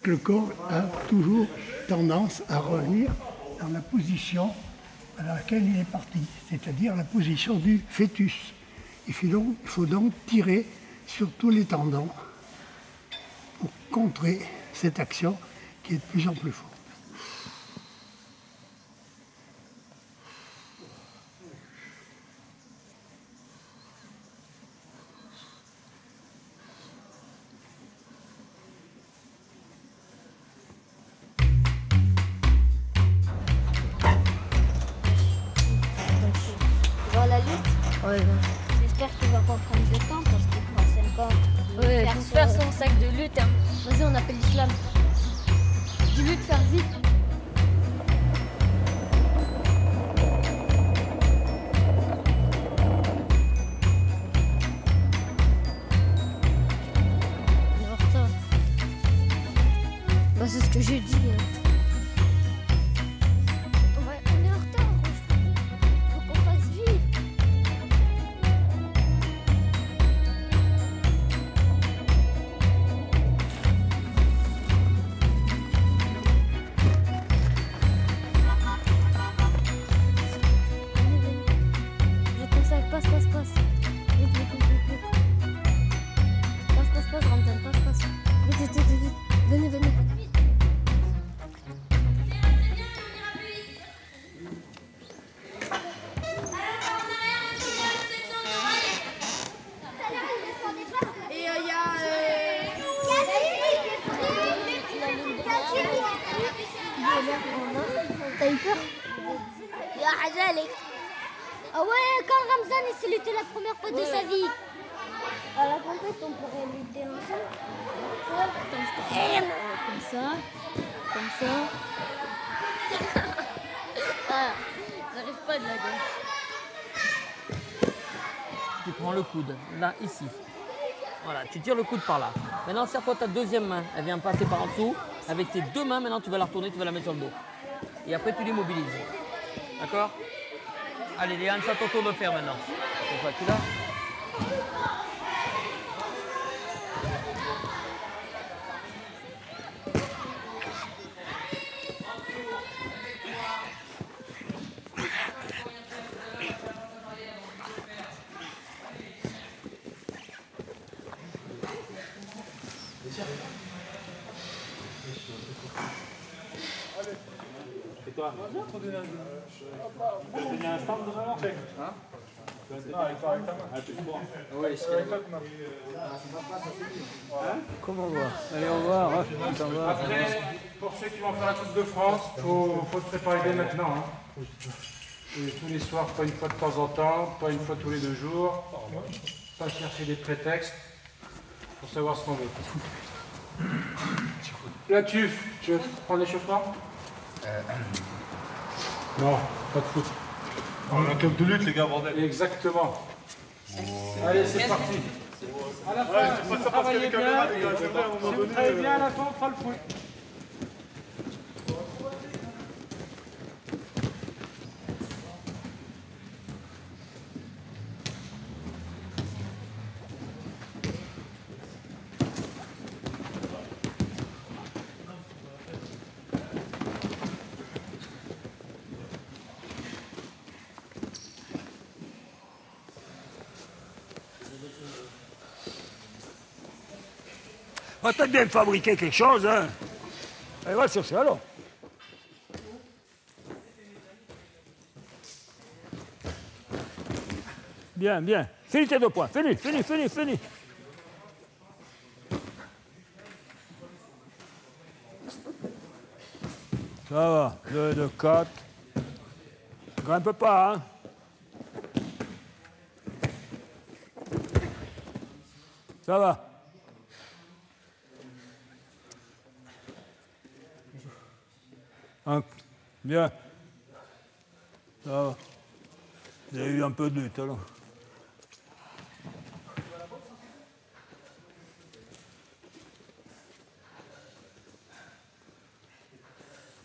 que le corps a toujours tendance à revenir dans la position à laquelle il est parti, c'est-à-dire la position du fœtus. Il faut donc tirer sur tous les tendons pour contrer cette action qui est de plus en plus forte. Tu vois la lutte? Ouais. J'espère qu'il va pas prendre de temps parce qu'il prend 5 ans. Ouais, Faire pour son- faire son sac de lutte. Hein. Vas-y, on appelle l'islam. Dis-lui de faire vite. On est en retard. Bah, c'est ce que j'ai dit. Hein. On est en retard. Faut qu'on fasse vite. Je ton sac, passe. Vite. Passe, Ramzan, passe. Vite. Venez. Et il y a... T'as eu peur? Il y a Hajalek. Ah ouais, quand Ramzan il s'est lutté la première fois de sa vie. À la compète, on pourrait lutter ensemble. Comme ça. Ah, j'arrive pas de la gauche. Tu prends le coude, là, ici. Voilà, tu tires le coude par là. Maintenant, serre-toi ta deuxième main. Elle vient passer par en dessous. Avec tes deux mains, maintenant, tu vas la retourner, tu vas la mettre sur le dos. Et après, tu l'immobilises. D'accord? Allez, Léane, c'est à ton tour de faire maintenant. Cette fois, tu l'as? Et toi? Tu as donné un stand de alors? Hein? Non, avec ta main. Ah, tu te prends. Oui, Comment on va? Allez, au revoir. Hein. Après, pour ceux qui vont faire la Coupe de France, il faut se préparer dès maintenant. Hein. Et tous les soirs, pas une fois de temps en temps, pas une fois tous les 2 jours. Pas chercher des prétextes pour savoir ce qu'on veut. La tuf, tu veux prendre l'échauffement? Non, pas de foot. On a un club de lutte, les gars, bordel. Exactement. Allez, c'est parti. À la fin, si vous travaillez bien, à la fin, on fera le foot. On va peut-être bien fabriquer quelque chose, hein. Allez, va chercher alors. Bien. Finis tes 2 points. Finis. Ça va. 2, 4. Grimpe pas, hein. Ça va. Bien. Ça va. Vous avez eu un peu de lutte alors.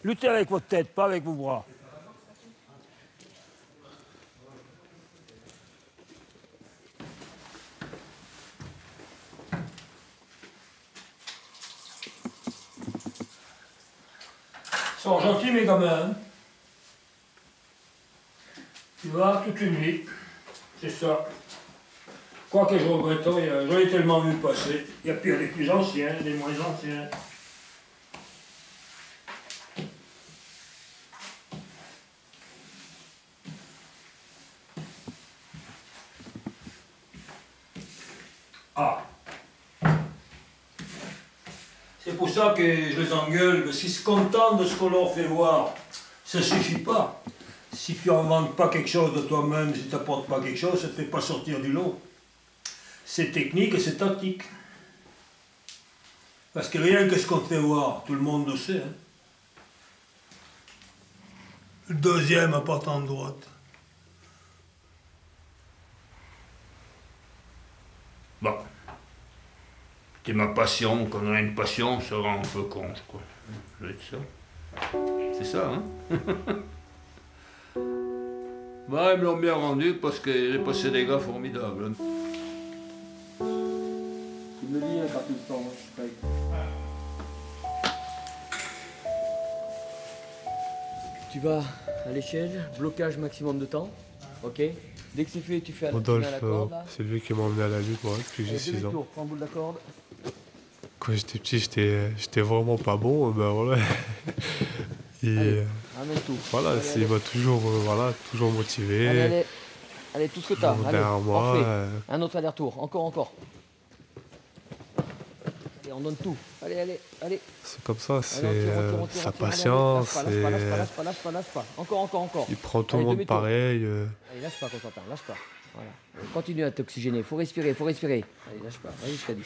Luttez avec votre tête, pas avec vos bras. sont gentils mes gamins. Hein. Tu vois, toute une vie. C'est ça. Quoi que je regrette, j'en ai tellement vu passer. Il y a pire les plus anciens, les moins anciens. Ah. C'est pour ça que je les engueule, que s'ils se contentent de ce qu'on leur fait voir, ça suffit pas. Si tu n'inventes pas quelque chose de toi-même, si tu n'apportes pas quelque chose, ça ne te fait pas sortir du lot. C'est technique et c'est tactique. Parce que rien que ce qu'on te fait voir, tout le monde le sait. Hein. Le deuxième à partant de droite. Bon. C'est ma passion, quand on a une passion, on se rend un peu compte, quoi. Je vais être ça. C'est ça, hein. Bah, ils me l'ont bien rendu parce que j'ai passé des gars formidables. Tu me lis un partout de temps, je suis prêt. Tu vas à l'échelle, blocage maximum de temps, ok? Dès que c'est fait, tu fais à la corde. C'est lui qui m'a emmené à la lutte, moi, depuis que j'ai 6 ans. Prends le bout de la corde. Quand j'étais petit, j'étais vraiment pas bon, ben voilà. Et allez, ramène tout. voilà, allez, il m'a toujours, toujours motivé. Allez, tout ce que t'as. Allez, derrière moi. Un autre aller-retour, encore. Et on donne tout. Allez. C'est comme ça, c'est sa allez, patience. Lâche pas. Encore. Il prend tout le monde pareil. Allez, lâche pas, Constantin, lâche pas. Voilà. Continue à t'oxygéner, faut respirer. Allez, lâche pas, vas-y jusqu'à 10.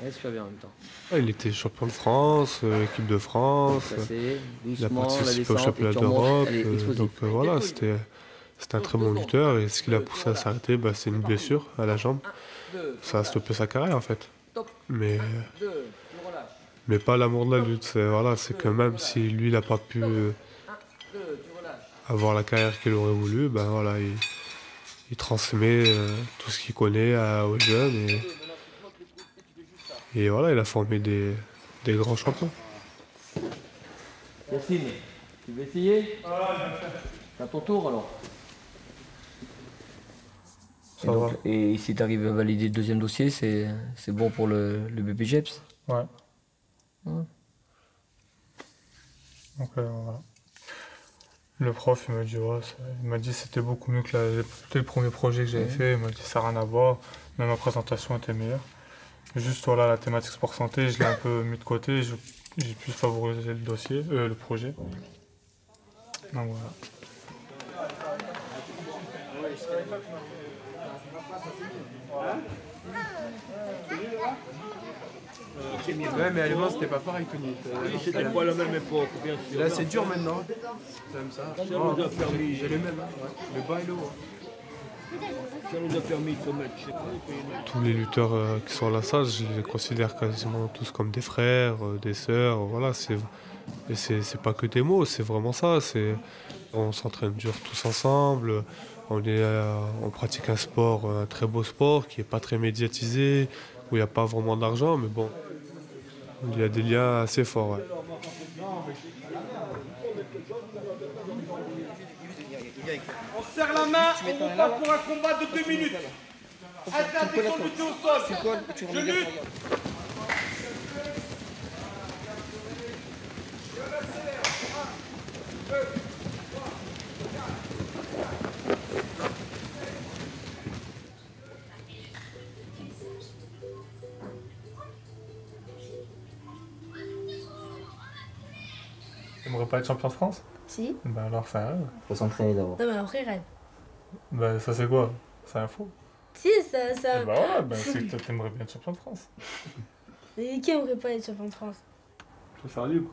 Respire bien en même temps. Il était champion de France, équipe de France. Il a participé au championnat d'Europe. Donc voilà, c'était un très bon lutteur. Et ce qui l'a poussé à s'arrêter, c'est une blessure à la jambe. Ça a stoppé sa carrière en fait. Mais pas l'amour de la lutte. C'est que même si lui, il n'a pas pu avoir la carrière qu'il aurait voulu, il transmet tout ce qu'il connaît aux jeunes. Et voilà, il a formé des grands champions. Yacine, tu veux essayer? C'est à ton tour alors. Et si tu arrives à valider le deuxième dossier, c'est bon pour le bébé Jeps? Ouais. Donc voilà. Le prof il m'a dit c'était beaucoup mieux que le premier projet que j'avais fait. Il m'a dit ça n'a rien à voir, même ma présentation était meilleure. Juste voilà, la thématique sport santé, je l'ai un peu mis de côté, j'ai pu favoriser le projet. Donc voilà. Ouais, mais à l'époque c'était pas pareil, Tony. Oui, c'était pas la même époque, bien sûr. Là c'est dur maintenant. C'est comme ça. J'ai les mêmes, hein. Le bas et le haut. Ça nous a permis de se mettre. Tous les lutteurs qui sont à la salle, je les considère quasiment tous comme des frères, des sœurs. Voilà, c'est pas que des mots, c'est vraiment ça. On s'entraîne dur tous ensemble. On pratique un sport, un très beau sport qui n'est pas très médiatisé, où il n'y a pas vraiment d'argent, mais bon, il y a des liens assez forts. Ouais. On serre la main, on monte pas pour un combat de 2 minutes. Interdiction de lutter au sol. Je lutte. T'aimerais pas être champion de France? Si. Bah alors c'est un rêve. Faut s'entraîner d'abord. Non mais après rêve. Bah ça c'est quoi? C'est un faux. Si, ça... Bah voilà, c'est que t'aimerais bien être champion de France. Et qui aimerait pas être champion de France? Je veux faire libre.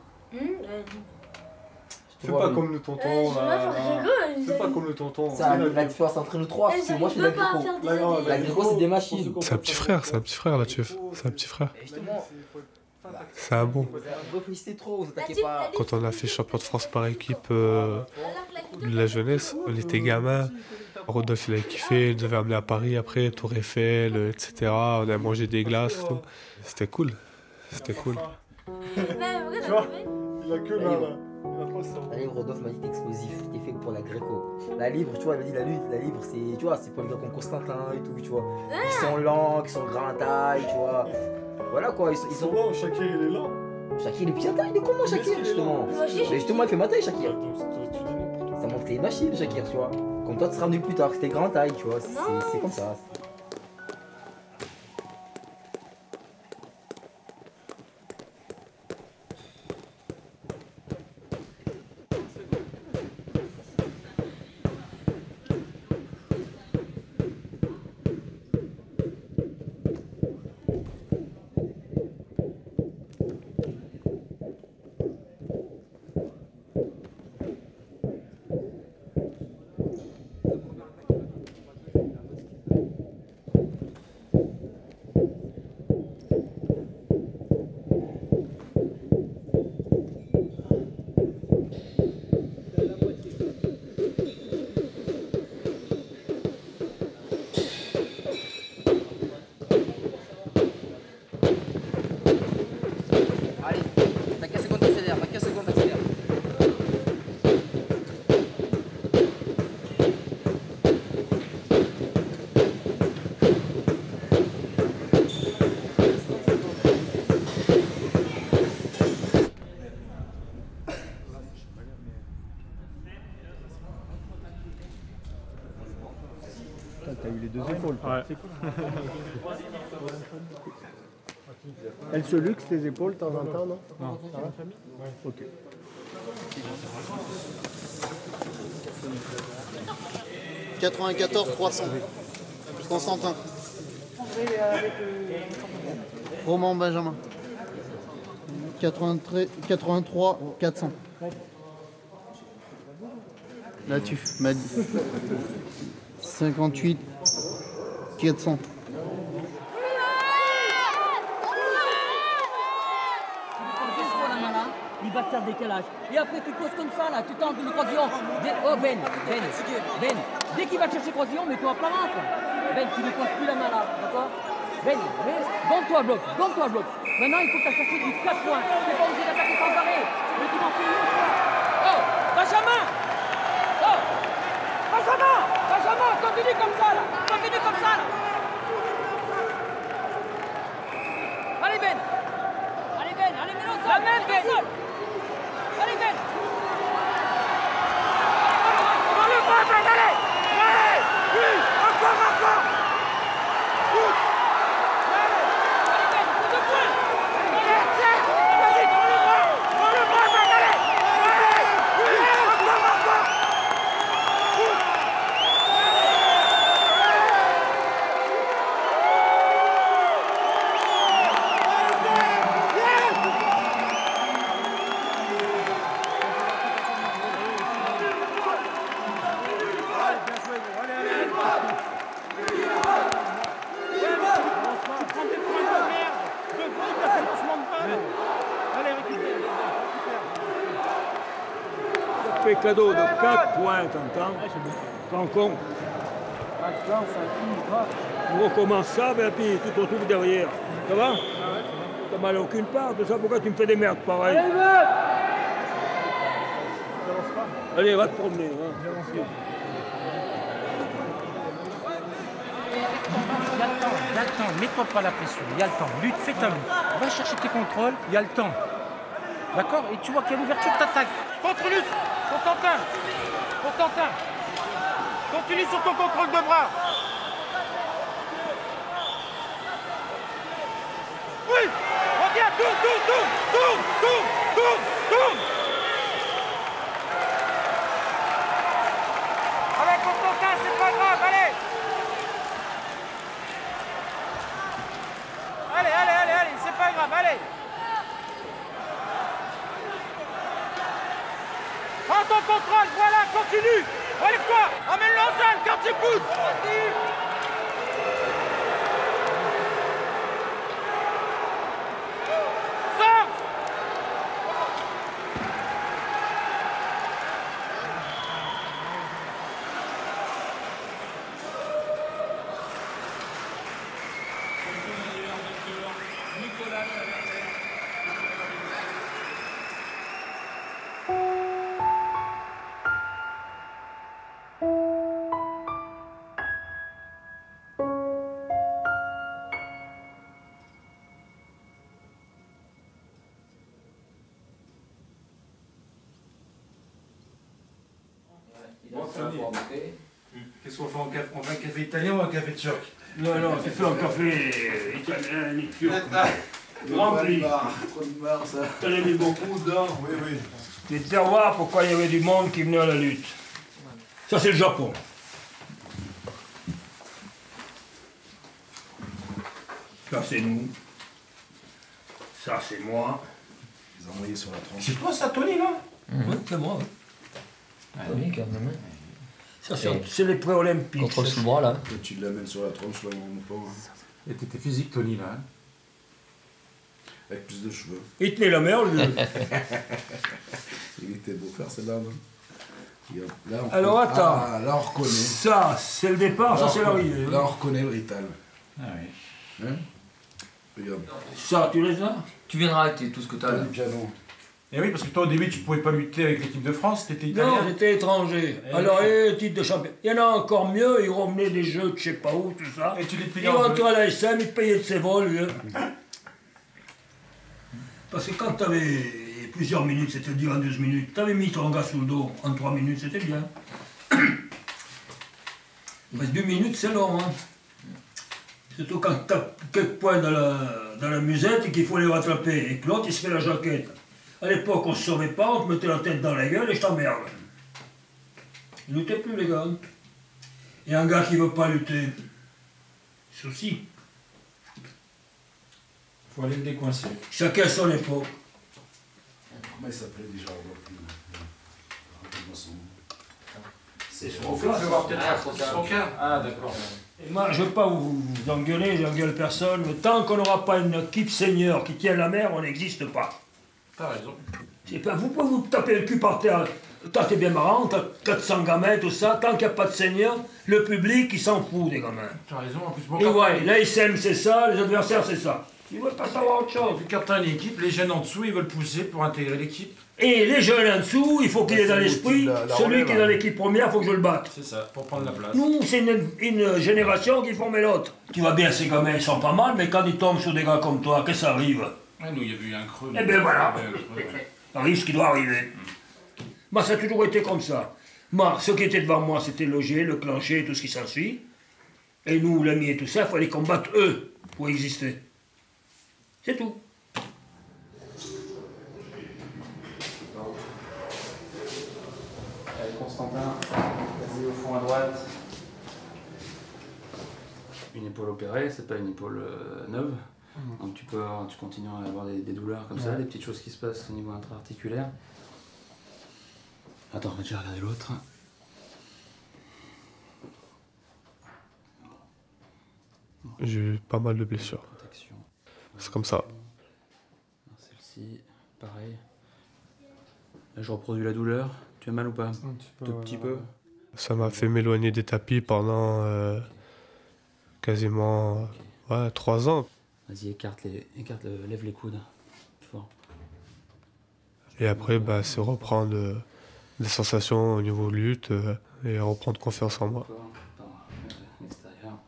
Fais pas comme le tonton là. Fais pas comme le tonton. La différence entre nous trois, parce que moi je suis l'agrico. L'agrico c'est des machines. C'est un petit frère la Tuf. C'est un petit frère. C'est un bon. Quand on a fait champion de France par équipe de la jeunesse, on était gamins. Rodolphe il a kiffé, il devait amener à Paris après, Tour Eiffel, etc. On a mangé des glaces. C'était cool. Tu vois, Il a que là, là. Il a pas ça. La libre, Rodolphe m'a dit t'es explosif, t'es fait pour la gréco. La libre, tu vois, il m'a dit la libre, c'est, tu vois, c'est pour les gars comme Constantin et tout, tu vois. Qui sont lents, qui sont grands à taille, tu vois. Voilà quoi, ils sont lents, Shakir il est lent. Shakir il est bien taille, il est comment Shakir justement? Mais justement il fait ma taille Shakir. Ça montre que t'es une machine Shakir, tu vois. Comme toi tu seras venu plus tard, c'était grand taille, tu vois. C'est comme ça. T'as eu les deux épaules. Ouais. C'est cool. Elle se luxe tes épaules de temps en temps, non? Non. Ça va? Ok. « 94 300. Constantin. Roman Benjamin. 83 400. Là-dessus, m'a dit. 58 400. Il va te faire décalage. Et après, tu poses comme ça, là, tu tentes une croisillon. Oh, Ben, dès qu'il va te chercher croisillon, mets-toi à plat ventre. Ben, tu ne poses plus la main là, d'accord? Ben, gonfle-toi bloc. Maintenant, il faut que tu cherches du 4 points. Tu n'es pas obligé d'attaquer sans arrêt. Mais tu m'en fais une fois. Oh, Benjamin! Oh, Benjamin, continue comme ça, là. Allez, Ben, la même, Ben. Allez, Ben. Dans le bras, Ben, allez. Oui, encore. Allez, Ben, c'est 2 points. Vas-y, dans le bras, Ben, allez. Oui, encore. Fait cadeau de 4 points, t'entends? Prends compte. On recommence ça, et puis tu te retrouves derrière. Ça va? T'as mal à aucune part, de ça, pourquoi tu me fais des merdes pareilles? Allez, va te promener. Hein. Il y a le temps, mets-toi pas la pression, il y a le temps, lutte, fais ta lutte. Va chercher tes contrôles, il y a le temps. D'accord? Et tu vois qu'il y a l'ouverture, t'attaques. Contre-lutte, Constantin, continue sur ton contrôle de bras. Oui, reviens, tourne. Allez, Constantin, c'est pas grave, allez. Allez, c'est pas grave, allez. Prends ton contrôle, voilà, continue. Relève-toi, emmène-le en salle, quand tu pousses. Sors. Qu'est-ce qu'on fait en café? On fait un café italien ou un café turc? Non, non, c'est fait un café italien ni turc. Rempli. Trop de barre, ça. T'en as mis beaucoup dedans. Oui, oui. Les terroirs, pourquoi il y avait du monde qui venait à la lutte. Ça, c'est le Japon. Ça, c'est nous. Ça, c'est moi. Ils ont envoyé sur la tronche. C'est toi, ça, Tony, là? Mhm. Oui, c'est moi. Ah oui, quand même. Ça, c'est les pré-olympiques. Contre le bras, là. Toi, tu l'amènes sur la tronche, là, mon pauvre. Et t'étais physique, Tony, là. Hein. Avec plus de cheveux. Il tenait la mer, lui. Il était beau faire celle-là, non? Là, on Alors, reconnaît. attends. Ah, là, on reconnaît. Ça, c'est le départ, Là, ça, on c'est reconnaît. l'arrivée. Là, on reconnaît le Rital. Ah oui. Hein? Regarde. Ça, tu les as? Tu viendras avec tout ce que tu as là. Le piano. Et oui, parce que toi, au début, tu pouvais pas lutter avec l'équipe de France, t'étais italien. Non, j'étais étranger. Eh Alors, oui. titre de champion. Il y en a encore mieux, ils revenaient des jeux de je sais pas où, tout ça. Et tu les payais Il en rentrait bleu. à la SM, il te payait de ses vols, lui. Parce que quand t'avais plusieurs minutes, c'est-à-dire en 12 minutes, t'avais mis ton gars sous le dos en 3 minutes, c'était bien. Mais 2 minutes, c'est long, hein. Surtout quand t'as quelques points dans la musette et qu'il faut les rattraper. Et que l'autre, il se fait la jaquette. À l'époque, on se sauvait pas, on te mettait la tête dans la gueule et je t'emmerde. Ils luttaient plus, les gars. Et un gars qui veut pas lutter, souci. Faut aller le décoincer. Chacun à son époque. Comment il s'appelait déjà? Rappelle-moi son nom. C'est Strokin. Ah, d'accord. Et moi, je veux pas vous engueuler, j'engueule personne, mais tant qu'on n'aura pas une équipe senior qui tient la mer, on n'existe pas. T'as raison. C'est pas, vous pouvez vous taper le cul par terre. Toi, t'es bien marrant, t'as 400 gamins, tout ça. Tant qu'il n'y a pas de senior, le public, il s'en fout des gamins. T'as raison, en plus. Bon, Et ouais, l'ASM, c'est ça, les adversaires, c'est ça. Ils veulent pas savoir autre chose. Quand t'as une équipe, les jeunes en dessous, ils veulent pousser pour intégrer l'équipe. Et les jeunes en dessous, il faut qu'il ait dans l'esprit, celui qui est dans l'équipe première, il faut que je le batte. C'est ça, pour prendre la place. Nous, c'est une génération qui formait l'autre. Tu vois bien, ces gamins, ils sont pas mal, mais quand ils tombent sur des gars comme toi, qu'est-ce que ça arrive? Ouais, nous, il y a eu un creux. Eh ben voilà. Il y a eu un creux, ouais. Ça arrive ce qui doit arriver. Moi, ça a toujours été comme ça. Moi, ce qui était devant moi, c'était le jet, le clencher, tout ce qui s'ensuit. Et nous, l'ami et tout ça, il fallait combattre eux pour exister. C'est tout. Constantin, vas-y au fond à droite. Une épaule opérée, c'est pas une épaule neuve. Donc tu continues à avoir des douleurs comme ça, des petites choses qui se passent au niveau intra-articulaire. Attends, je vais regarder l'autre. J'ai eu pas mal de blessures. C'est comme ça. Celle-ci, pareil. Là, je reproduis la douleur. Tu as mal ou pas? Tout petit peu. Ça m'a fait m'éloigner des tapis pendant quasiment 3 ans. Vas-y, lève les coudes. Fort. Et après, c'est reprendre des sensations au niveau lutte et reprendre confiance en moi. L'extérieur.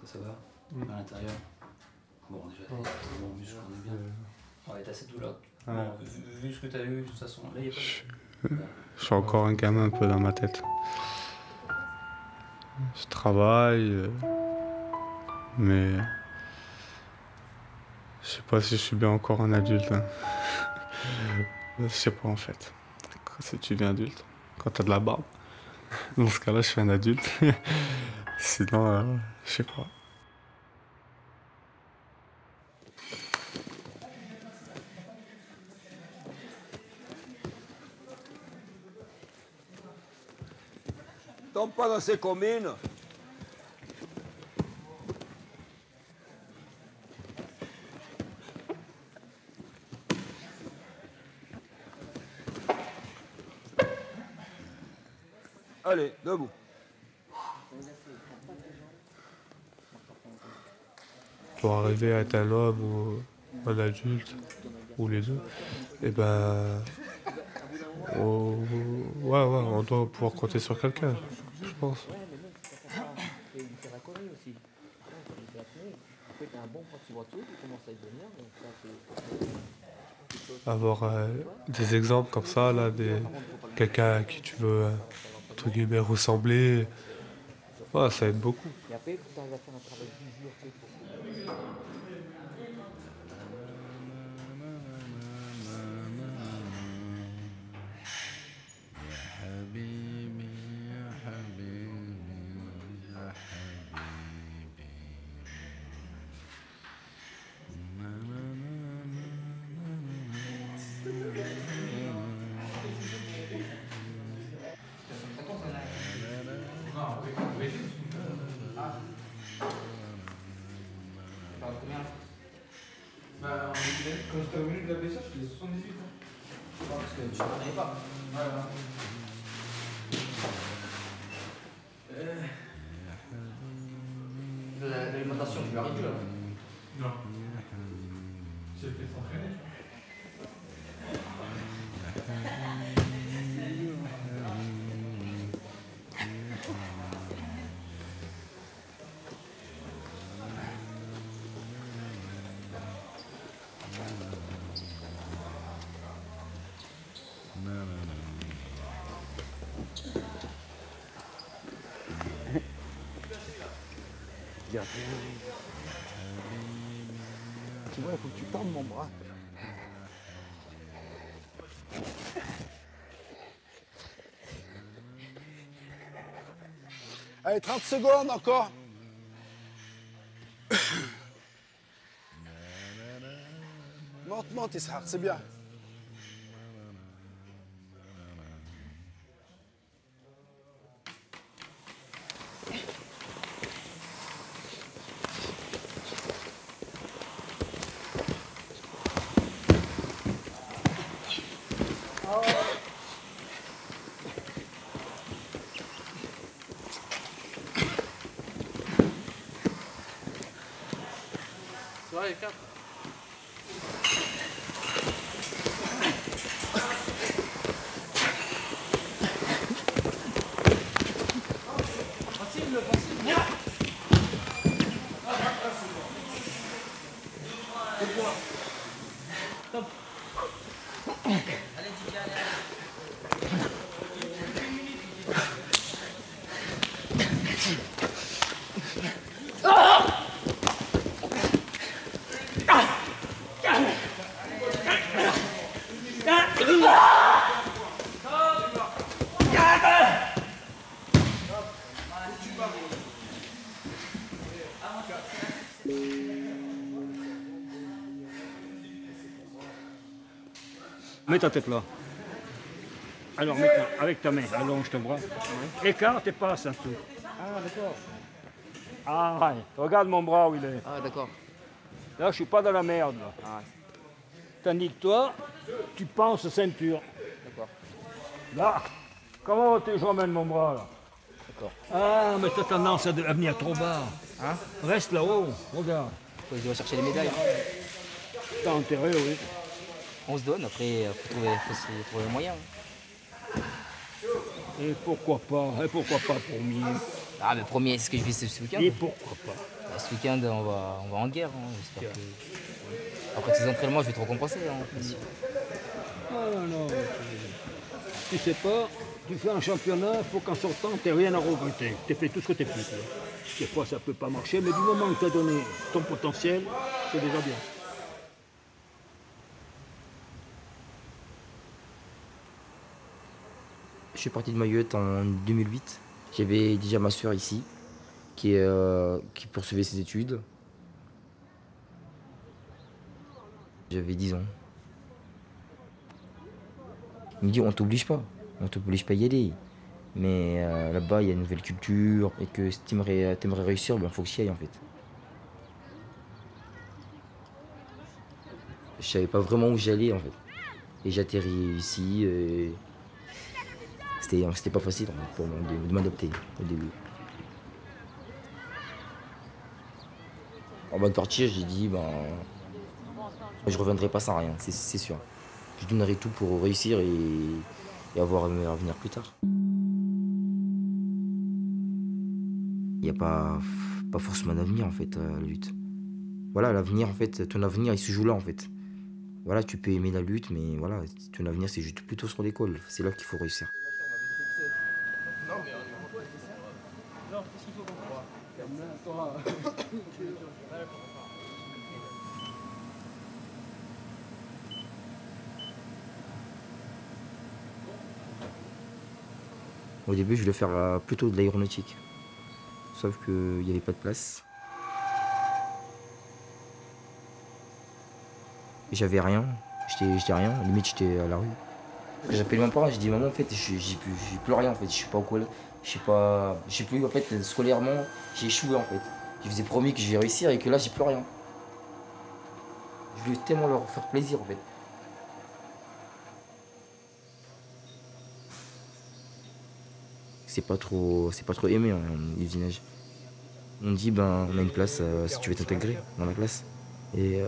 Ça va? À l'intérieur. Bon, déjà, bon, muscle, on est bien. Ouais, t'as cette douleur. Ouais. Bon, vu ce que t'as eu, de toute façon, là, il n'y a pas de... Je suis encore un gamin un peu dans ma tête. Je travaille, mais je sais pas si je suis bien encore un adulte. Hein. Je sais pas en fait. Si tu deviens adulte, quand t'as de la barbe, dans ce cas-là, je suis un adulte. Sinon, je sais pas. Tombe pas dans ces communes. Allez, debout. Pour arriver à être un homme ou un adulte, ou les deux, et on doit pouvoir compter sur quelqu'un, je pense. Avoir des exemples comme ça, là, quelqu'un à qui tu veux entre guillemets ressembler. Voilà, ça aide beaucoup. Et après, il faut que tu arrives à faire un travail du jour, tu sais, pour... Quand j'étais revenu de la blessure, je faisais 78 ans. Parce que tu ne connais pas. L'alimentation, tu l'as réduit là? Non. J'ai fait s'entraîner. Tu vois, il faut que tu tends mon bras. Allez, 30 secondes encore. Monte, Ishaq, c'est bien. Ouais, les 4. Facile, facile. Top. Allez, Didier, allez. Mets ta tête là. Alors maintenant, avec ta main, allonge ton bras. Écarte et passe en dessous. Ah, d'accord. Ah, regarde mon bras où il est. Ah, d'accord. Là, je suis pas dans la merde. Là. Ah, Tandis que toi, tu penses ceinture. d'accord. Là, comment tu j'emmène mon bras là? D'accord. Ah, mais tu as tendance à venir trop bas. Hein? Reste là-haut, regarde. Je dois chercher les médailles. T'as enterré, oui. On se donne, après, il faut trouver le moyen. Et pourquoi pas premier? Ah, mais premier, c'est ce que je fais ce week-end. Et pourquoi pas? Bah, ce week-end, on va en guerre. Hein. J'espère que... Après ces entraînements, je vais te récompenser. Hein, Ah non, tu sais pas, tu fais un championnat, il faut qu'en sortant, tu n'aies rien à regretter. Tu as fait tout ce que tu as pu. Des fois, ça ne peut pas marcher, mais du moment que tu as donné ton potentiel, c'est déjà bien. Je suis parti de Mayotte en 2008. J'avais déjà ma soeur ici, qui poursuivait ses études. J'avais 10 ans. Il me dit, on t'oblige pas à y aller. Mais là-bas, il y a une nouvelle culture, et que si t'aimerais réussir, il faut que tu y ailles en fait. Je savais pas vraiment où j'allais en fait. Et j'atterris ici. C'était pas facile pour moi de m'adapter au début. Avant de partir, j'ai dit, je reviendrai pas sans rien, c'est sûr. Je donnerai tout pour réussir et avoir un meilleur avenir plus tard. Il n'y a pas forcément d'avenir en fait à la lutte. Voilà, l'avenir en fait, ton avenir il se joue là en fait. Voilà, tu peux aimer la lutte, mais voilà, ton avenir c'est juste plutôt sur l'école. C'est là qu'il faut réussir. Non, mais on est en pote. Non, qu'est-ce qu'il faut qu'on fasse? Au début, je voulais faire plutôt de l'aéronautique. Sauf qu'il n'y avait pas de place. J'avais rien. J'étais rien. Limite, j'étais à la rue. J'appelle mes parents, je dis maman, en fait, j'ai plus rien, en fait. Je suis pas au collège. Je sais plus, en fait, scolairement, j'ai échoué, en fait. Je vous ai promis que je vais réussir et que là, j'ai plus rien. Je voulais tellement leur faire plaisir, en fait. C'est pas trop aimé, hein, l'usinage. On dit, ben, on a une place si tu veux t'intégrer dans la classe. Et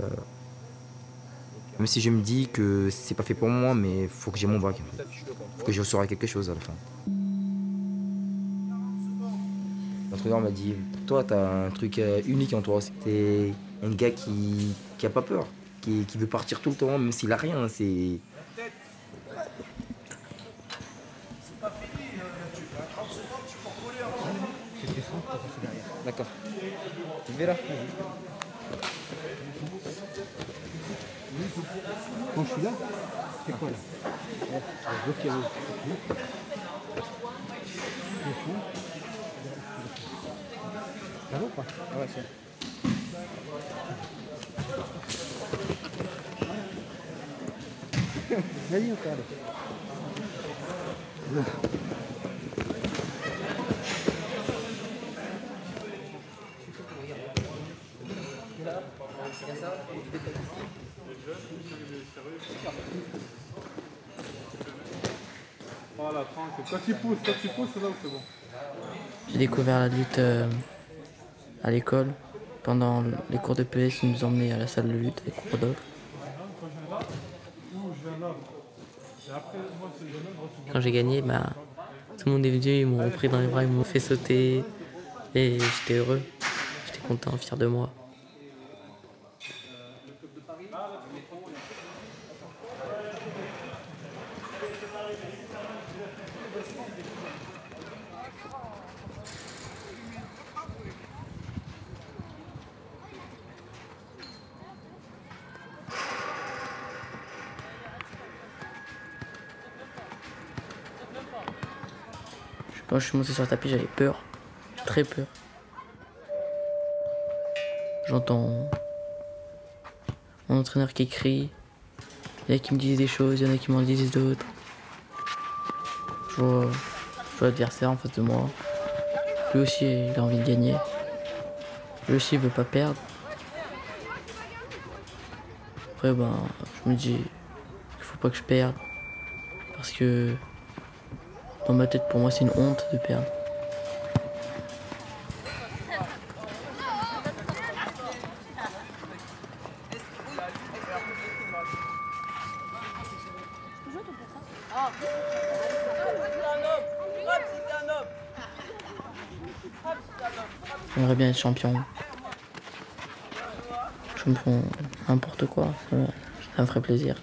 même si je me dis que c'est pas fait pour moi, mais faut que j'ai mon bac. En fait. Faut que je saurai quelque chose à la fin. L'entraîneur m'a dit, toi, t'as un truc unique en toi. T'es un gars qui a pas peur, qui veut partir tout le temps, même s'il a rien. C'est... D'accord. Tu le verras. Quand je suis là, c'est quoi là? Je veux qu'il y ait ça va ou pas? Ouais, c'est. Vas-y, on parle. Voilà, tranquille. Quand tu pousses, c'est là où c'est bon. J'ai découvert la lutte à l'école. Pendant les cours de PS, ils nous emmenaient à la salle de lutte avec Rodolphe. Quand j'ai gagné, bah, tout le monde est venu, ils m'ont pris dans les bras, ils m'ont fait sauter. Et j'étais heureux, j'étais content, fier de moi. Quand je suis monté sur le tapis, j'avais peur, très peur. J'entends mon entraîneur qui crie, il y en a qui me disent des choses, il y en a qui m'en disent d'autres. Je vois l'adversaire en face de moi. Lui aussi, il a envie de gagner. Lui aussi, il veut pas perdre. Après, ben, je me dis qu'il faut pas que je perde. Parce que dans ma tête, pour moi, c'est une honte de perdre. J'aimerais bien être champion. Champion, n'importe quoi, ça me ferait plaisir.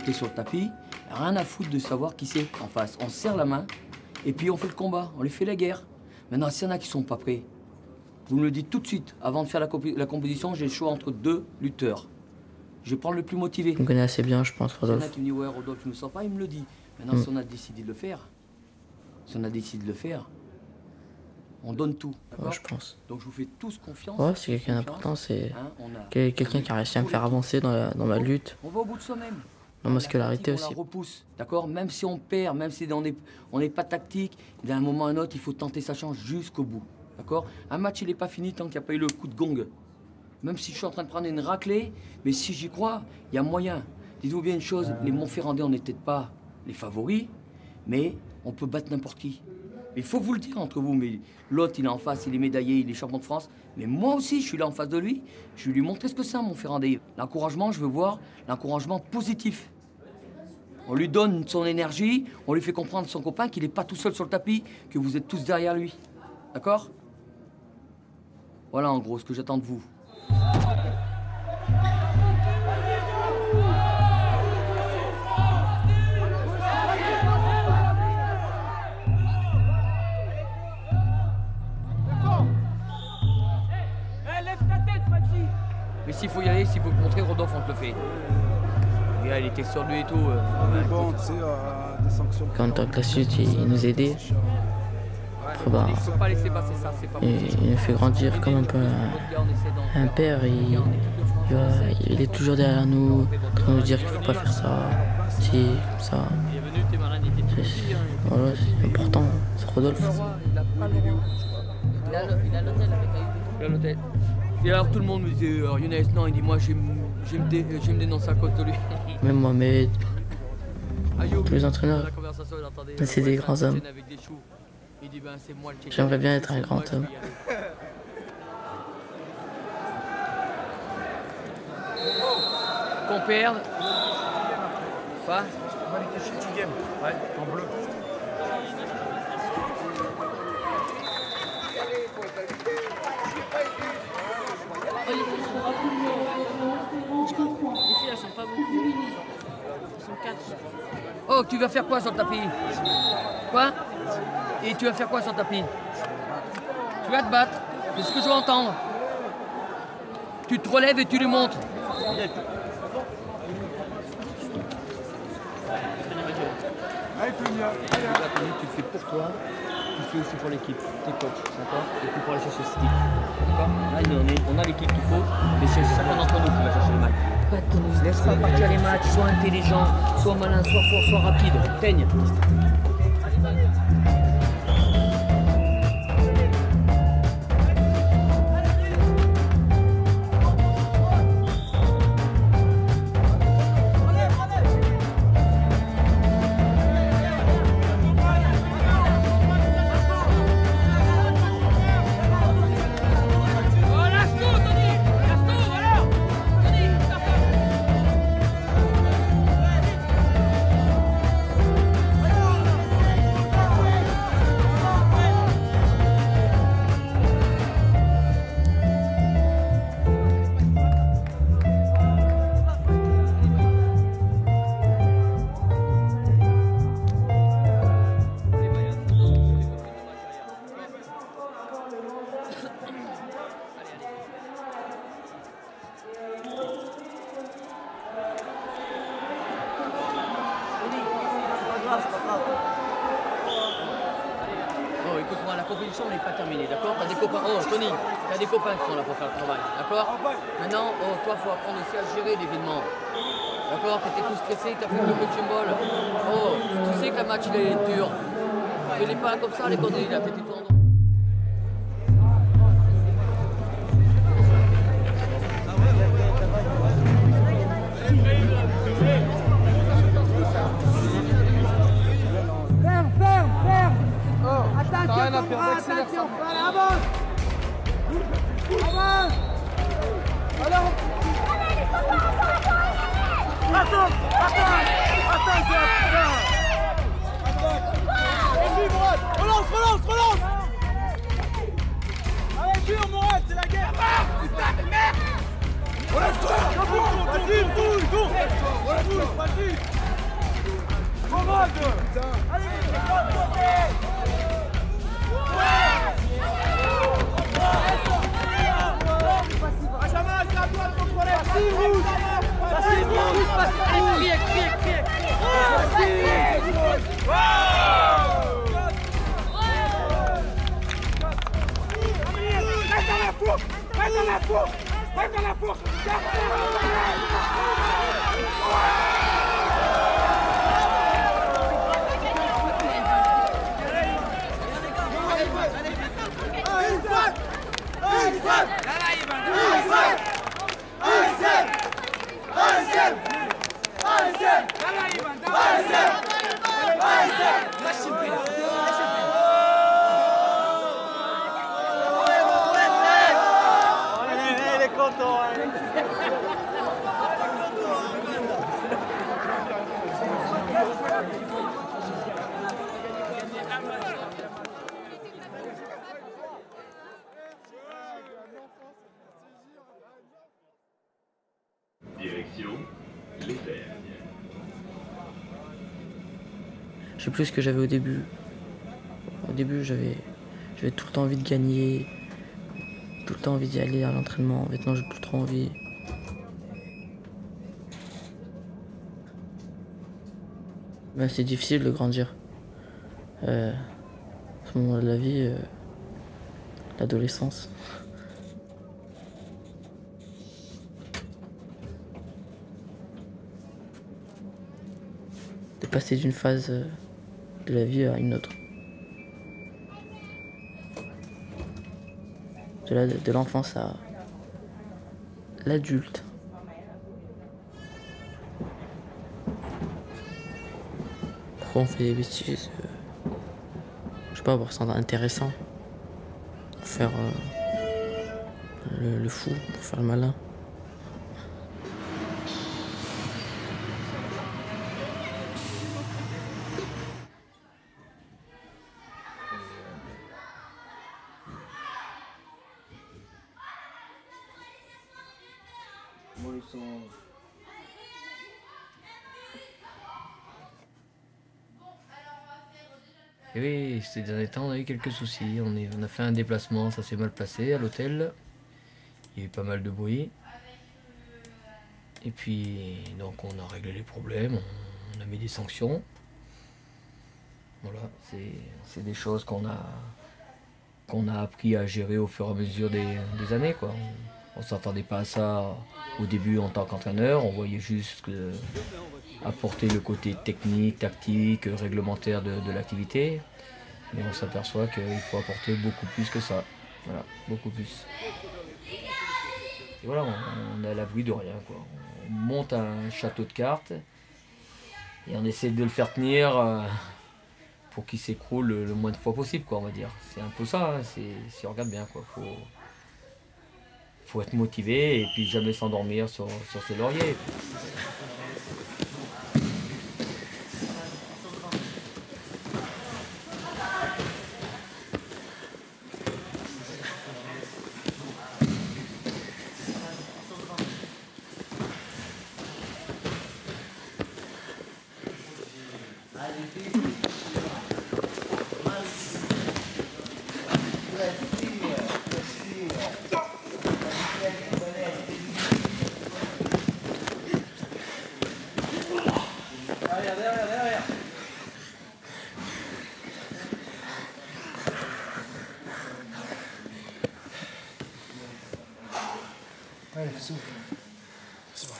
monter sur le tapis, rien à foutre de savoir qui c'est en face. On se serre la main et puis on fait le combat, on lui fait la guerre. Maintenant, s'il y en a qui sont pas prêts, vous me le dites tout de suite. Avant de faire la composition, j'ai le choix entre 2 lutteurs. Je vais prendre le plus motivé. Vous me connaissez assez bien, je pense, Rodolphe. Il y en a qui me disent ouais, Rodolphe, je me sens pas, il me le dit. Maintenant, si on a décidé de le faire, on donne tout. Ouais, je pense. Donc je vous fais tous confiance. Ouais, c'est quelqu'un d'important, c'est quelqu'un qui a réussi à me faire avancer dans ma lutte. On va au bout de soi-même. Dans ma scolarité aussi. On la repousse, d'accord? Même si on perd, même si on n'est pas tactique, d'un moment à un autre, il faut tenter sa chance jusqu'au bout, d'accord? Un match, il n'est pas fini tant qu'il n'y a pas eu le coup de gong. Même si je suis en train de prendre une raclée, mais si j'y crois, il y a moyen. Dites-vous bien une chose, les Montferrandais, on n'est peut-être pas les favoris, mais on peut battre n'importe qui. Il faut vous le dire entre vous, mais l'autre, il est en face, il est médaillé, il est champion de France. Mais moi aussi, je suis là en face de lui. Je vais lui montrer ce que c'est un Montferrandais. L'encouragement, je veux voir l'encouragement positif. On lui donne son énergie, on lui fait comprendre à son copain qu'il n'est pas tout seul sur le tapis, que vous êtes tous derrière lui. D'accord? Voilà en gros ce que j'attends de vous. Mais s'il faut y aller, s'il faut le montrer, Rodolphe, on te le fait. Et il était sur lui et tout. Bon, tu sais, des sanctions. Quand en tant que la suite, il nous aidait. Bah, il nous fait grandir comme un peu un père. Il est toujours derrière nous, en train de nous dire qu'il ne faut pas faire ça, si, ça. Voilà, c'est important, c'est Rodolphe. Il a l'hôtel. Et alors tout le monde me disait, Younes, non, il dit, moi je vais me dénoncer à cause de lui. Même Mohamed, tous les entraîneurs, c'est des grands hommes. J'aimerais bien être un grand homme. Qu'on perde. Quoi? On va aller cacher du game. Ouais, en bleu. Les filles, elles sont pas beaucoup. Elles sont 4. Oh, tu vas faire quoi sur le tapis? Quoi? Et tu vas faire quoi sur le tapis? Tu vas te battre. C'est ce que je veux entendre. Tu te relèves et tu lui montres. Allez, Tonia. Tu le fais pour toi, tu le fais aussi pour l'équipe, tes coachs, d'accord? Et puis pour aller chercher ce stick, d'accord? Là, on a l'équipe qu'il faut, mais c'est chacun d'entre nous qui va chercher les matchs. Pas laisse pas partir les matchs, sois intelligent, sois malin, sois fort, sois rapide, teigne. Oh, écoute-moi, la compétition n'est pas terminée, d'accord? T'as des copains, oh Tony, t'as des copains qui sont là pour faire le travail, d'accord? Maintenant, oh, toi, faut apprendre aussi à gérer l'événement. D'accord? T'étais tout stressé, t'as fait le coaching ball. Oh, tu sais que le match il est dur. Fais-les pas comme ça, les condés, là, t'étais tout en Attention, avance! Avance! Alors! Attends! Vas-y, Mourad! Relance! Allez, dur, Mourad, c'est la guerre! Putain de merde! Relève-toi! Vas-y, bouge! Vas-y! Direction l'Éther. Je sais plus ce que j'avais au début. Au début, j'avais tout le temps envie de gagner, tout le temps envie d'y aller à l'entraînement. Maintenant, j'ai plus trop envie. Ben, c'est difficile de grandir. À ce moment de la vie, l'adolescence. De passer d'une phase de la vie à une autre. De l'enfance à l'adulte. Pourquoi on fait des bêtises? Je sais pas, pour se rendre intéressant. Pour faire le fou, pour faire le malin. Et oui, ces derniers temps, on a eu quelques soucis. On a fait un déplacement, ça s'est mal passé à l'hôtel. Il y a eu pas mal de bruit. Et puis, donc, on a réglé les problèmes, on a mis des sanctions. Voilà, c'est des choses qu'on a appris à gérer au fur et à mesure des années, quoi. On ne s'attendait pas à ça au début en tant qu'entraîneur, on voyait juste apporter le côté technique, tactique, réglementaire de l'activité. Mais on s'aperçoit qu'il faut apporter beaucoup plus que ça. Voilà, beaucoup plus. Et voilà, on est à l'abri de rien, quoi. On monte un château de cartes et on essaie de le faire tenir pour qu'il s'écroule le moins de fois possible, quoi, on va dire. C'est un peu ça, hein, si on regarde bien, quoi. Faut être motivé et puis jamais s'endormir sur ses lauriers. Allez, souffle. C'est bon.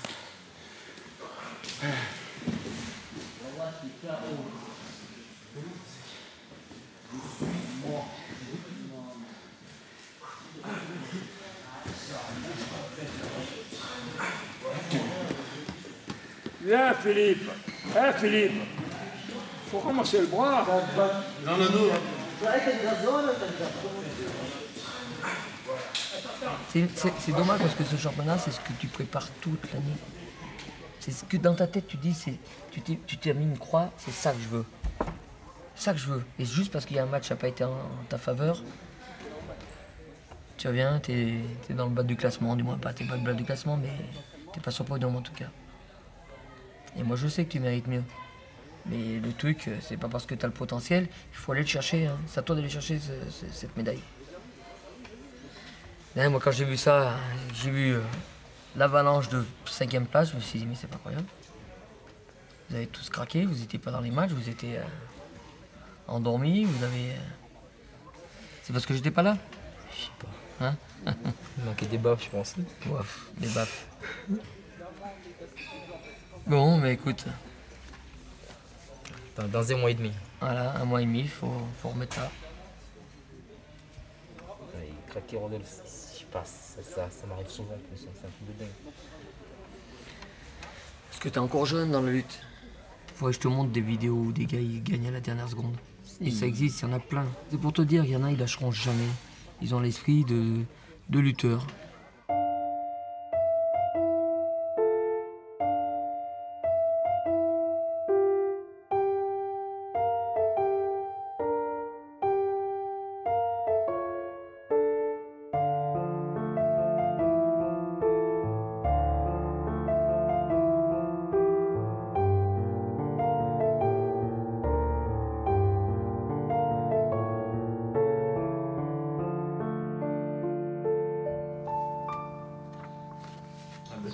Viens Philippe, hein Philippe, faut ramasser le bras. Non, non, non. C'est dommage parce que ce championnat, c'est ce que tu prépares toute l'année. C'est ce que dans ta tête tu dis, tu t'es mis une croix, c'est ça que je veux. C'est ça que je veux. Et juste parce qu'il y a un match qui n'a pas été en ta faveur, tu reviens, t'es dans le bas du classement, du moins pas t'es pas dans le bas du classement, mais t'es pas sur le podium en tout cas. Et moi je sais que tu mérites mieux. Mais le truc, c'est pas parce que tu as le potentiel, il faut aller le chercher. Hein. C'est à toi d'aller chercher cette médaille. Et moi, quand j'ai vu ça, j'ai vu l'avalanche de 5e place, je me suis dit, mais c'est pas croyable. Vous avez tous craqué, vous n'étiez pas dans les matchs, vous étiez endormis, vous avez... C'est parce que j'étais pas là? Je sais pas. Hein? Il manquait des baffes, je pense. Ouf, des baffes. Bon, mais écoute. Dans 1 mois et demi. Voilà, 1 mois et demi, faut remettre ça. Craquer Rodolphe, je sais pas, ça m'arrive souvent en plus, c'est un truc de dingue. Parce que t'es encore jeune dans la lutte. Faudrait que je te montre des vidéos où des gars ils gagnent à la dernière seconde. Et ça existe, il y en a plein. C'est pour te dire, il y en a, ils lâcheront jamais. Ils ont l'esprit de lutteur.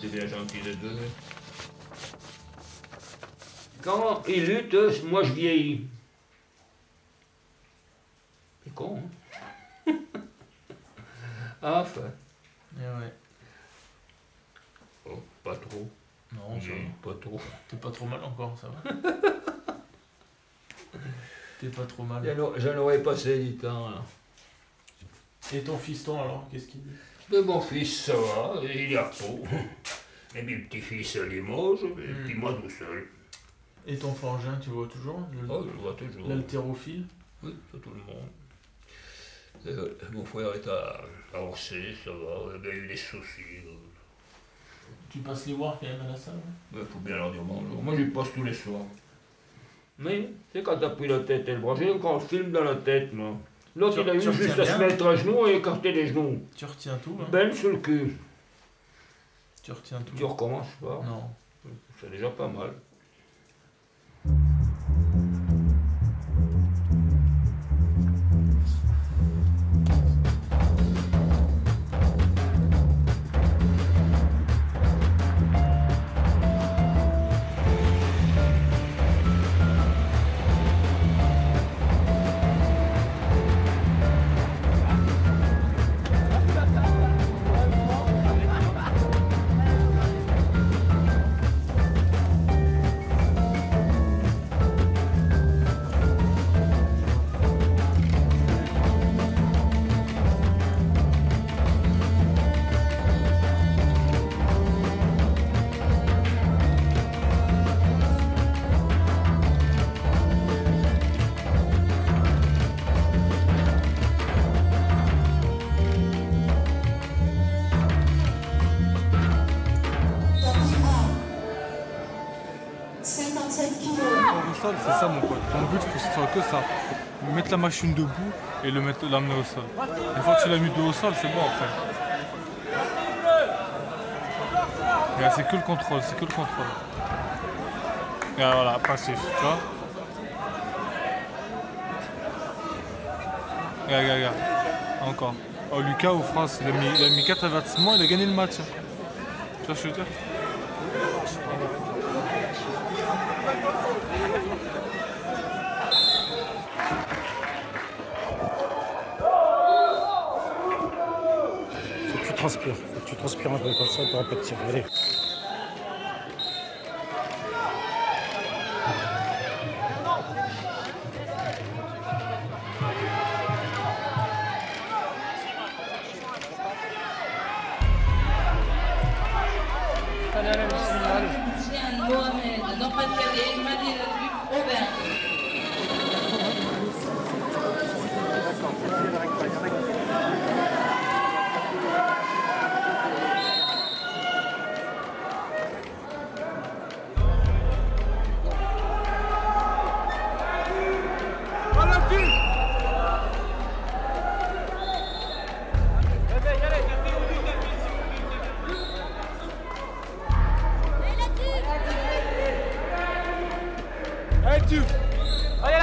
C'est bien gentil d'être venu. Quand il lutte, moi je vieillis. C'est con, hein? Ah, enfin. Eh ouais. Oh, pas trop. Non, ça va. Pas trop. T'es pas trop mal encore, ça va. T'es pas trop mal. J'en aurais passé du temps, là. Et ton fiston, alors, qu'est-ce qu'il dit? Mais mon fils, ça va, il est à Pau. Et puis le petit-fils à Limoges, et puis moi tout seul. Et ton frangin, tu vois toujours? Oh, je le vois toujours. L'haltérophile? Oui, c'est tout le monde. Mon frère est à Orsay, ça va, il a eu des soucis. Tu passes les voir quand même à la salle? Il faut bien leur dire bonjour. Moi, j'y passe tous les soirs. Mais, c'est quand t'as pris la tête et le bras, j'ai encore le film dans la tête, moi. L'autre, il a eu juste à se mettre à genoux et écarter les genoux. Tu retiens tout, hein? Ben sur le cul. Tu retiens tout? Tu recommences pas? Non. C'est déjà pas mal. C'est ça mon pote. Mon but, c'est que ce soit que ça. Mettre la machine debout et l'amener au sol. Une fois que tu l'as mis dos au sol, c'est bon après. C'est que le contrôle, c'est que le contrôle. Et voilà, passif, tu vois. Regarde. Encore. Oh, Lucas ou France, il a mis 4 avertissements, il a gagné le match. Tu vois ce que je veux dire? Transpire. Faut que tu transpires un peu comme ça, tu n'auras pas de tir. Allez.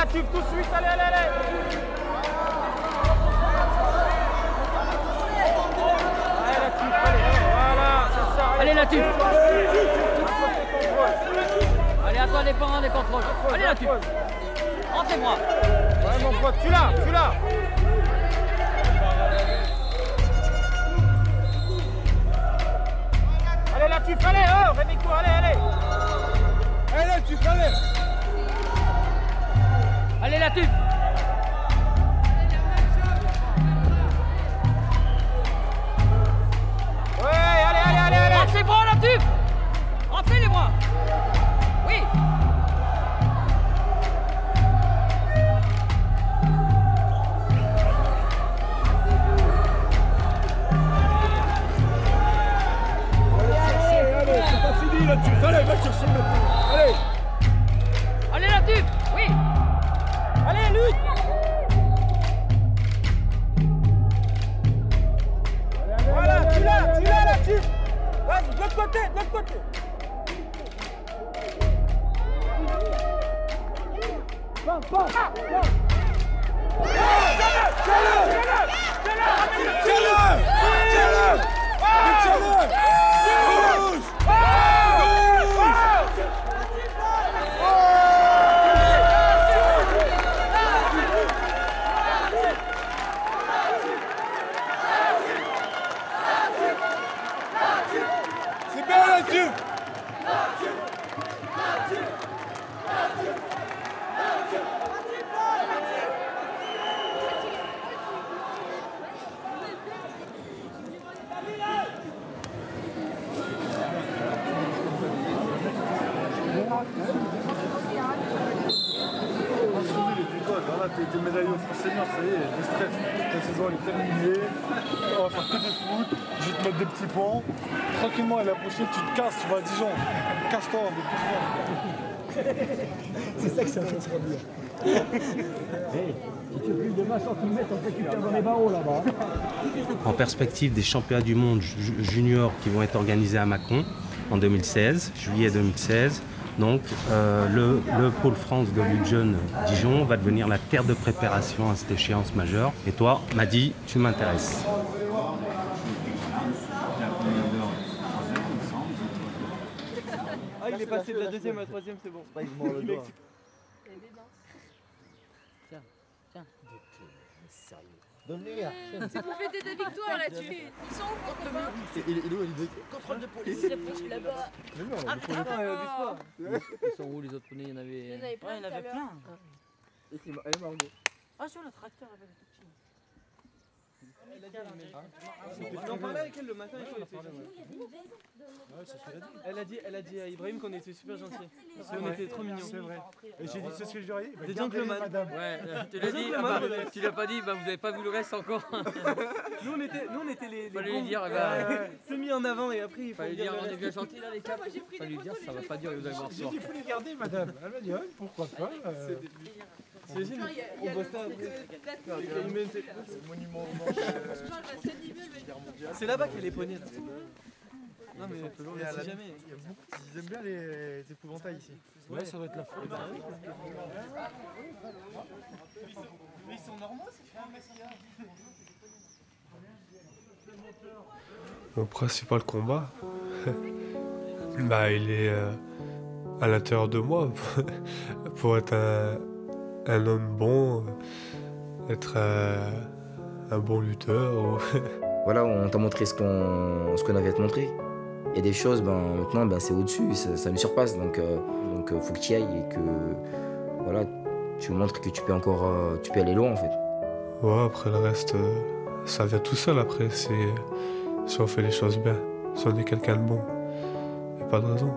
Latif, tout de suite, allez, allez, allez. Allez, Latif, allez, voilà, c'est ça. Allez, Latif. Allez, attendez pendant des contrôles. Allez, Latif. Rentrez-moi. Ouais, mon pote, tu l'as, tu l'as. Allez, Latif, allez, oh, réveille-toi, allez, allez. Allez, Latif, allez. Allez, Latif. Ouais, allez, allez, allez, allez. Rentrez les bras, Latif. Rentrez les bras. Oui. Allez, c'est pas fini, Latif. Allez, va chercher maintenant. Allez. Allez, Latif. Oui. Allez, lutte. Voilà, tu l'as, Latif. Vas-y, de l'autre côté, de l'autre côté. C'est bien, Latif. Voilà, t'es médaillé au France Senior, ça y est, le stress. La saison elle est terminée, on va faire que du foot, je vais te mettre des petits points. Tranquillement, à la prochaine, tu te casses, tu vas à Dijon. Casse-toi, mais C'est ça que ça sera bien. Si tu plus de 20 cm, on récupère dans les barreaux là-bas. En perspective des championnats du monde juniors qui vont être organisés à Mâcon en 2016, juillet 2016, donc le pôle France de lutte jeune Dijon va devenir la terre de préparation à cette échéance majeure. Et toi, Madi, tu m'intéresses. Ah, il est passé de la deuxième à la troisième, c'est bon. Il mord le doigt. Tiens, tiens. Donne-les là. C'est pour fêter ta victoire là, tu. Ils sont où pour combat? Il est où, il est contrôle de police. Là-bas. Mais non, Ah, le police. Ils sont où les autres poneys? Il y en avait. Il y en avait plein. Ouais, il y en avait plein. Et c'est elle est Margot. Ah, sur le tracteur, elle avait tout petit. On en parlait avec elle le matin et tout. Elle a dit à Ibrahim qu'on était super gentils. On était trop mignons. C'est vrai. Et j'ai dit, c'est ce que je leur ai dit. Des gentlemen. Ouais, tu l'as dit, tu l'as pas dit, bah vous avez pas vu le reste encore. Nous on était les. Fallait lui dire, c'est mis en avant et après il fallait dire, on est bien gentils là les quatre. Fallait lui dire, ça va pas dire, vous allez voir ce J'ai soir. dit, il faut les garder, madame. Elle m'a dit, ouais, pourquoi pas. T'imagines, on bosse ça après. C'est le monument aux manches. C'est là-bas qu'il y a les poneys. Non mais on le sait jamais. Ils aiment bien les épouvantails ici. Ouais, ça doit être la faute. Mais ils sont normaux, c'est pas un Mon principal combat, bah, il est à l'intérieur de moi pour être un homme bon, être un bon lutteur. Voilà, on t'a montré ce qu'on avait à te montrer. Il y a des choses, maintenant, c'est au-dessus, ça me surpasse. Donc, faut que tu y ailles et que voilà, tu montres que tu peux aller loin en fait. Ouais, après le reste, ça vient tout seul après. Si on fait les choses bien, si on est quelqu'un de bon, il n'y a pas de raison.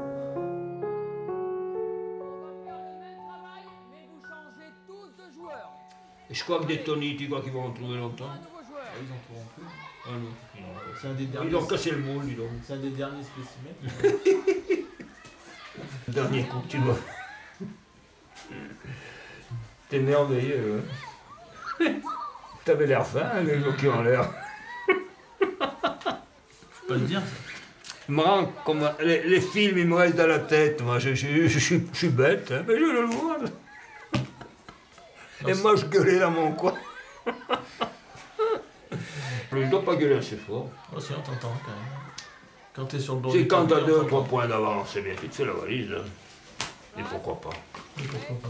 Et je crois que des Tony, tu crois qu'ils vont en trouver longtemps? Ils en trouveront plus. Ah non. C'est un des derniers. Ils ont cassé le moule, dis donc. C'est un des derniers spécimens. Dernier coup que tu dois. T'es merveilleux, hein. T'avais l'air fin, les gens qui ont l'air. Faut pas le dire. Me rend comme les films, ils me restent dans la tête. Moi, je suis bête, hein, mais je le vois. Et moi, je gueulais dans mon coin. Je dois pas gueuler assez fort. Oh, si, on t'entend quand même. Quand t'es sur le bord C'est du quand tapis, t'as 2 on ou 3 t'entend. points d'avance, c'est bien, tu te fais la valise. Et pourquoi pas. Et pourquoi pas.